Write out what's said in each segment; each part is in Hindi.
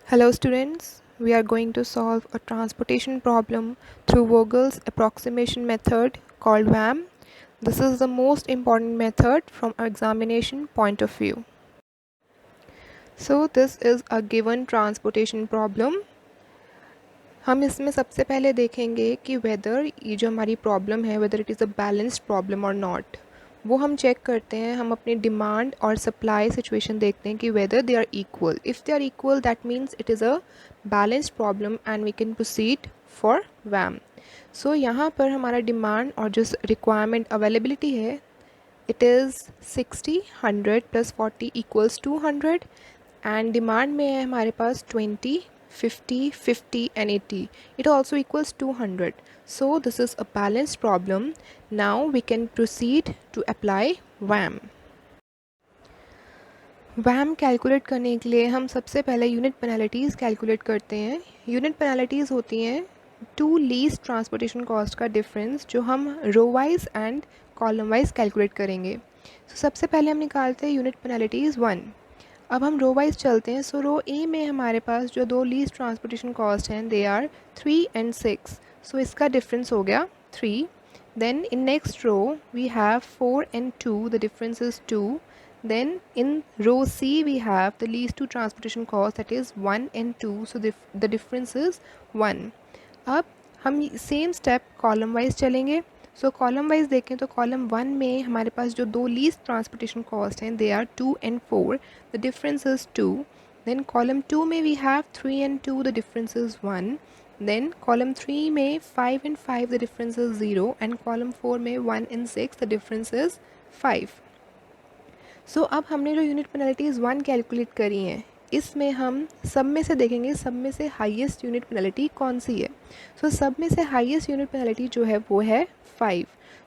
Hello students, we are going to solve a transportation problem through Vogel's approximation method called VAM. This is the most important method from our examination point of view. So this is a given transportation problem. हम इसमें सबसे पहले देखेंगे कि वेदर ये जो हमारी प्रॉब्लम है whether it is a balanced problem और नॉट, वो हम चेक करते हैं. हम अपनी डिमांड और सप्लाई सिचुएशन देखते हैं कि whether they are equal. If they are equal that means it is a balanced problem and we can proceed for VAM. So यहाँ पर हमारा डिमांड और जो रिक्वायरमेंट अवेलेबिलिटी है इट इज़ 60, 100 + 40 = 200 एंड डिमांड में है हमारे पास 20, 50, 50 and 80. It also equals 200. So this is a balanced problem. Now we can proceed to apply VAM. VAM calculate करने के लिए हम सबसे पहले यूनिट पेनल्टीज़ कैलकुलेट करते हैं. यूनिट पेनल्टीज़ होती हैं टू लीस्ट ट्रांसपोर्टेशन कॉस्ट का डिफरेंस जो हम row wise and column wise calculate करेंगे. So सबसे पहले हम निकालते हैं यूनिट पेनल्टीज़ 1. अब हम रो वाइज चलते हैं. सो रो ए में हमारे पास जो दो लीस्ट ट्रांसपोर्टेशन कॉस्ट हैं दे आर 3 and 6. सो इसका डिफरेंस हो गया 3. Then in next row we have 4 and 2, the difference is 2. Then in row C we have the least two transportation cost, that is 1 and 2, so the difference is 1. अब हम सेम स्टेप कॉलम वाइज चलेंगे. सो कॉलम वाइज देखें तो कॉलम 1 में हमारे पास जो दो लीस्ट ट्रांसपोर्टेशन कॉस्ट हैं they are 2 and 4, the difference is 2. Then column 2 में we have 3 and 2, the difference is 1. Then column 3 में 5 and 5, the difference is 0. And column 4 में 1 and 6, the difference is 5. So अब हमने जो यूनिट पेनल्टीज़ 1 कैलकुलेट करी हैं इसमें हम सब में से देखेंगे सब में से हाईएस्ट यूनिट पेनल्टी कौन सी है. सो सब में से हाईएस्ट यूनिट पेनल्टी जो है वो है 5.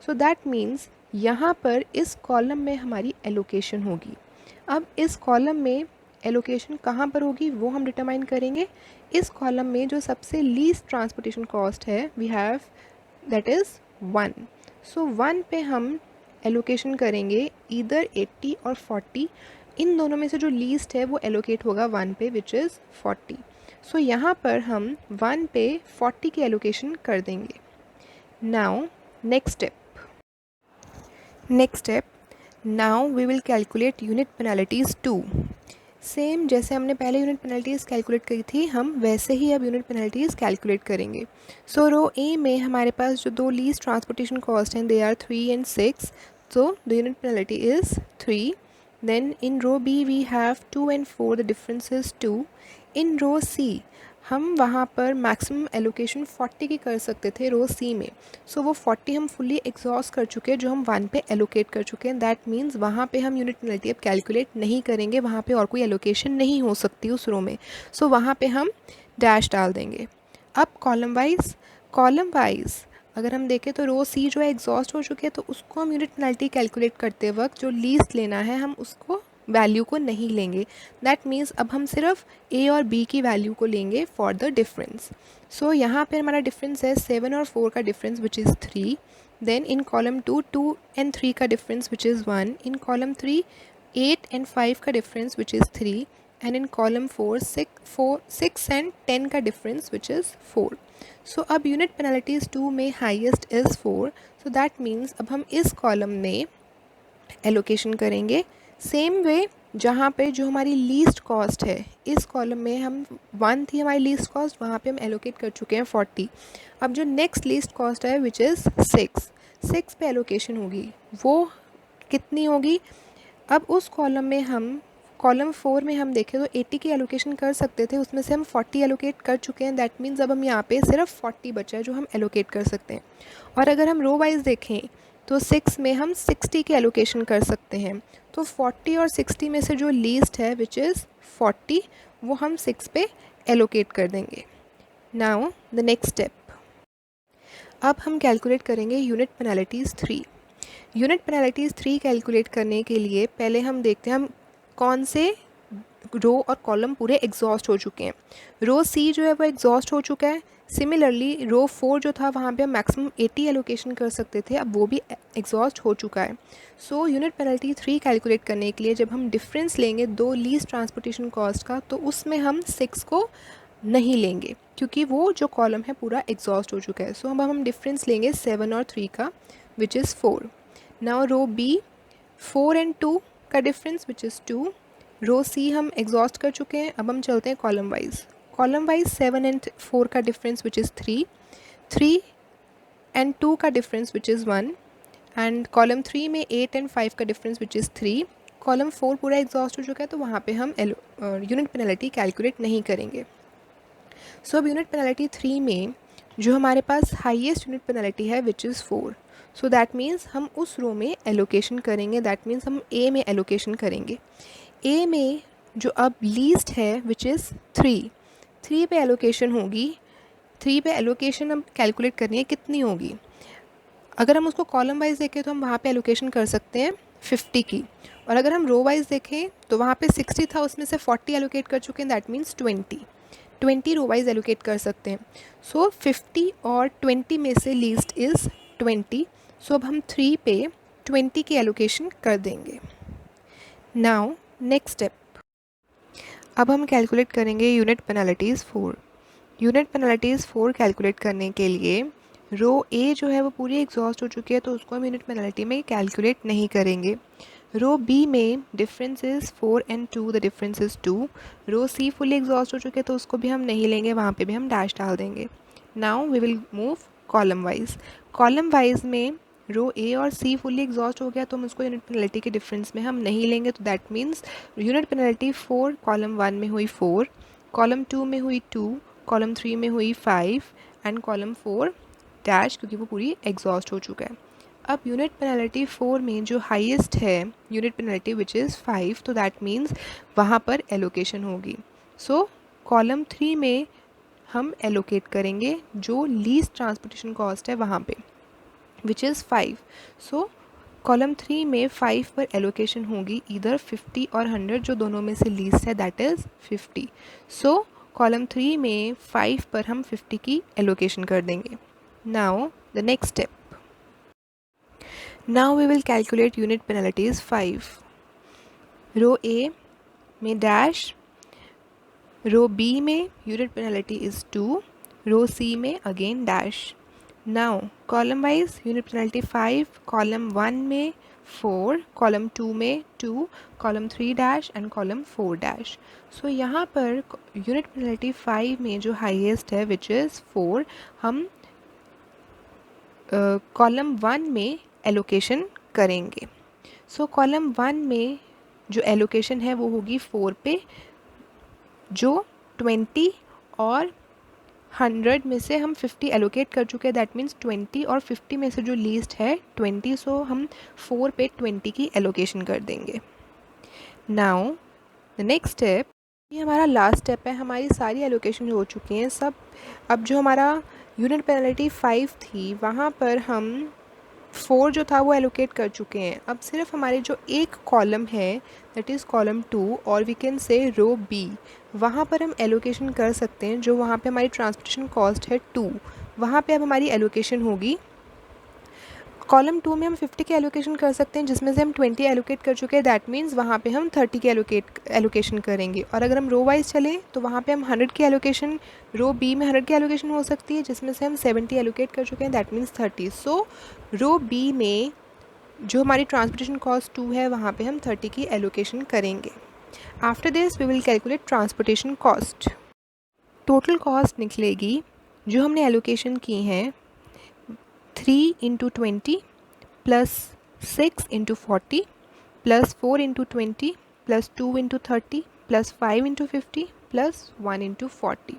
सो दैट मीन्स यहाँ पर इस कॉलम में हमारी एलोकेशन होगी. अब इस कॉलम में एलोकेशन कहाँ पर होगी वो हम डिटरमाइन करेंगे. इस कॉलम में जो सबसे लीस्ट ट्रांसपोर्टेशन कॉस्ट है वी हैव दैट इज़ 1. सो 1 पे हम एलोकेशन करेंगे ईदर 80 और 40. इन दोनों में से जो लीस्ट है वो एलोकेट होगा 1 पे विच इज़ 40. सो यहाँ पर हम 1 पे 40 की एलोकेशन कर देंगे. Now next step now we will calculate unit penalties 2. Same जैसे हमने पहले यूनिट पेनल्टीज़ कैलकुलेट करी थी हम वैसे ही अब यूनिट पेनल्टीज़ कैलकुलेट करेंगे. सो रो ए में हमारे पास जो दो लीस्ट ट्रांसपोर्टेशन कॉस्ट हैं they are 3 and 6. So the unit penalty is 3. Then in row B we have 2 and 4, the difference is 2. In row C हम वहाँ पर मैक्सिमम एलोकेशन 40 की कर सकते थे रो सी में. सो वो 40 हम फुली एग्जॉस्ट कर चुके हैं जो हम 1 पे एलोकेट कर चुके हैं. दैट मीन्स वहाँ पे हम यूनिट पेनल्टी अब कैलकुलेट नहीं करेंगे. वहाँ पे और कोई एलोकेशन नहीं हो सकती उस रो में. सो वहाँ पे हम डैश डाल देंगे. अब कॉलम वाइज अगर हम देखें तो रो सी जो है एग्जॉस्ट हो चुके हैं तो उसको हम यूनिट पेनल्टी कैलकुलेट करते वक्त जो लीस्ट लेना है हम उसको वैल्यू को नहीं लेंगे. दैट मीन्स अब हम सिर्फ ए और बी की वैल्यू को लेंगे फॉर द डिफरेंस. सो यहाँ पे हमारा डिफरेंस है 7 और 4 का difference which is 3. Then in column 2 2 and 3 का difference which is 1. In column 3 8 and 5 का difference which is 3. And in column 4 6 and 10 का डिफरेंस विच इज़ 4. सो अब यूनिट पेनल्टीज़ 2 में highest is 4. So that means अब हम इस कॉलम में एलोकेशन करेंगे सेम वे जहाँ पे जो हमारी लीस्ट कॉस्ट है. इस कॉलम में हम 1 थी हमारी लीस्ट कॉस्ट, वहाँ पे हम एलोकेट कर चुके हैं 40. अब जो नेक्स्ट लीस्ट कॉस्ट है विच इज़ 6 पे एलोकेशन होगी. वो कितनी होगी. अब उस कॉलम में हम कॉलम 4 में हम देखें तो 80 की एलोकेशन कर सकते थे, उसमें से हम 40 एलोकेट कर चुके हैं. दैट मीन्स अब हम यहाँ पे सिर्फ 40 बचा है जो हम एलोकेट कर सकते हैं. और अगर हम रो वाइज देखें तो 6 में हम 60 की एलोकेशन कर सकते हैं. तो 40 और 60 में से जो लीस्ट है विच इज़ 40 वो हम 6 पे एलोकेट कर देंगे. नाउ द नेक्स्ट स्टेप अब हम कैलकुलेट करेंगे unit penalties 3. Unit penalties 3 calculate करने के लिए पहले हम देखते हैं हम कौन से रो और कॉलम पूरे एग्जॉस्ट हो चुके हैं। रो सी जो है वो एग्जॉस्ट हो चुका है। सिमिलरली रो 4 जो था वहाँ पे हम मैक्सिमम 80 एलोकेशन कर सकते थे, अब वो भी एग्जॉस्ट हो चुका है। सो यूनिट पेनल्टी 3 कैलकुलेट करने के लिए जब हम डिफरेंस लेंगे दो लीस्ट ट्रांसपोर्टेशन कॉस्ट का, तो उसमें हम 6 को नहीं लेंगे क्योंकि वो जो कॉलम है पूरा एग्जॉस्ट हो चुका है। सो अब हम डिफरेंस लेंगे 7 और 3 का, which is 4। Now row B 4 and 2 का डिफरेंस विच इज़ 2। रो सी हम एग्जॉस्ट कर चुके हैं, अब हम चलते हैं column wise. Column wise 7 and 4 का डिफरेंस विच इज़ 3, 3 एंड 2 का difference which is 1, and column 3 में 8 एंड 5 का डिफरेंस विच इज़ 3। कॉलम 4 पूरा एग्जॉस्ट हो चुका है, तो वहाँ पे हम यूनिट पेनल्टी कैलकुलेट नहीं करेंगे। सो अब यूनिट पेनल्टी 3 में जो हमारे पास हाईएस्ट यूनिट पेनल्टी है विच इज़ 4। सो दैट मीन्स हम उस रो में एलोकेशन करेंगे, दैट मीन्स हम ए में एलोकेशन करेंगे। ए में जो अब लीस्ट है विच इज़ 3 पे एलोकेशन होगी। 3 पे एलोकेशन हम कैलकुलेट करनी है कितनी होगी। अगर हम उसको कॉलम वाइज देखें तो हम वहाँ पे एलोकेशन कर सकते हैं 50 की, और अगर हम रो वाइज देखें तो वहाँ पे 60 था, उसमें से 40 एलोकेट कर चुके हैं, that means 20 row wise allocate कर सकते हैं। सो 50 और 20 में से लीस्ट इज़ 20। सो अब हम 3 पे 20 की एलोकेशन कर देंगे। नाउ नेक्स्ट स्टेप, अब हम कैलकुलेट करेंगे unit penalties 4। Unit penalties 4 calculate करने के लिए रो ए जो है वो पूरी एग्जॉस्ट हो चुकी है, तो उसको हम यूनिट पेनल्टी में कैलकुलेट नहीं करेंगे। रो बी में difference is 4 and 2, the difference is 2। Row C fully exhaust हो चुके हैं, तो उसको भी हम नहीं लेंगे, वहाँ पे भी हम डैश डाल देंगे। Now we will move column wise. Column wise में रो ए और सी फुली एग्जॉस्ट हो गया, तो हम उसको यूनिट पेनल्टी के डिफरेंस में हम नहीं लेंगे, तो that means unit penalty 4 column 1 में हुई 4, कॉलम 2 में हुई 2, कॉलम 3 में हुई 5, एंड कॉलम 4 डैश, क्योंकि वो पूरी एग्जॉस्ट हो चुका है। अब यूनिट पेनल्टी 4 में जो हाईएस्ट है यूनिट पेनल्टी विच इज़ 5, तो दैट मीन्स वहाँ पर एलोकेशन होगी। सो कॉलम 3 में हम एलोकेट करेंगे जो लीस्ट ट्रांसपोर्टेशन कॉस्ट है वहाँ पे, विच इज़ 5। सो कॉलम 3 में 5 पर एलोकेशन होगी इधर 50 और 100, जो दोनों में से लीस्ट है दैट इज़ 50। सो कॉलम 3 में 5 पर हम 50 की एलोकेशन कर देंगे। Now the next step, now we will calculate unit penalties 5. Row A में डैश, रो बी में unit penalty is 2, row C में again dash. Now column wise unit penalty 5, column 1 में 4, कॉलम 2 में 2, column 3 dash and column 4 dash. So यहाँ पर यूनिट पेनल्टी 5 में जो हाईएस्ट है विच इज़ 4, हम कॉलम 1 में एलोकेशन करेंगे। सो कॉलम 1 में जो एलोकेशन है वो होगी 4 पे, जो 20 और 100 में से हम 50 एलोकेट कर चुके हैं, दैट मीन्स 20 और 50 में से जो लीस्ट है 20, सो हम 4 पे 20 की एलोकेशन कर देंगे। नाउ द नेक्स्ट स्टेप, ये हमारा लास्ट स्टेप है, हमारी सारी एलोकेशन हो चुकी हैं सब। अब जो हमारा यूनिट पेनल्टी 5 थी वहाँ पर हम 4 जो था वो एलोकेट कर चुके हैं। अब सिर्फ हमारे जो एक कॉलम है दैट इज़ कॉलम 2, और we can say row B, वहाँ पर हम एलोकेशन कर सकते हैं, जो वहाँ पे हमारी ट्रांसपोर्टेशन कॉस्ट है 2, वहाँ पे अब हमारी एलोकेशन होगी। कॉलम 2 में हम 50 की एलोकेशन कर सकते हैं, जिसमें से हम 20 एलोकेट कर चुके हैं, दैट मीन्स वहाँ पे हम 30 की एलोकेशन करेंगे। और अगर हम रो वाइज चलें तो वहाँ पे हम 100 की एलोकेशन, रो बी में 100 की एलोकेशन हो सकती है, जिसमें से हम 70 एलोकेट कर चुके हैं, that means 30। So row B में जो हमारी ट्रांसपोर्टेशन कॉस्ट 2 है वहाँ पे हम 30 की एलोकेशन करेंगे। After this we will calculate transportation cost. Total cost निकलेगी जो हमने एलोकेशन की हैं 3 into 20 plus 6 into 40 plus 4 into 20 plus 2 into 30 plus 5 into 50 plus 1 into 40,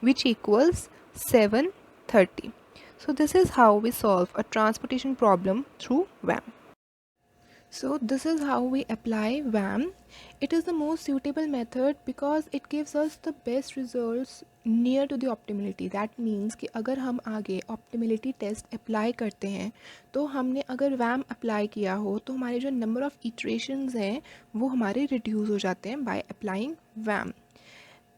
which equals 730. So this is how we solve a transportation problem through WAM. So this is how we apply VAM. It is the most suitable method because it gives us the best results near to the optimality. That means कि अगर हम आगे optimality test apply करते हैं तो हमने अगर VAM apply किया हो तो हमारे जो number of iterations हैं वो हमारे reduce हो जाते हैं by applying VAM.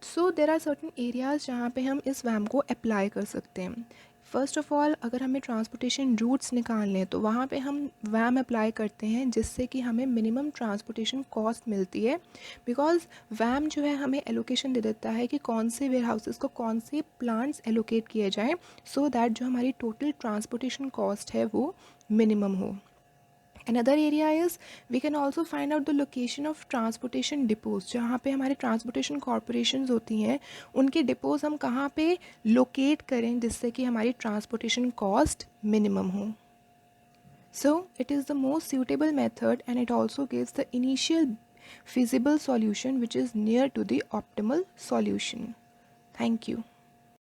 So there are certain areas जहाँ पे हम इस वैम को अप्लाई कर सकते हैं. फ़र्स्ट ऑफ़ ऑल अगर हमें ट्रांसपोर्टेशन रूट्स निकालने हैं तो वहाँ पे हम वैम अप्लाई करते हैं जिससे कि हमें मिनिमम ट्रांसपोर्टेशन कॉस्ट मिलती है. बिकॉज वैम जो है हमें एलोकेशन दे देता है कि कौन से वेयर हाउसेज़ को कौन से प्लांट्स एलोकेट किए जाएँ सो दैट जो हमारी टोटल ट्रांसपोर्टेशन कॉस्ट है वो मिनिमम हो. Another area is we can also find out the location of transportation depots. जहाँ पे हमारे transportation corporations होती हैं उनके depots हम कहाँ पे locate करें जिससे कि हमारी transportation cost minimum हो. So it is the most suitable method and it also gives the initial feasible solution which is near to the optimal solution. Thank you.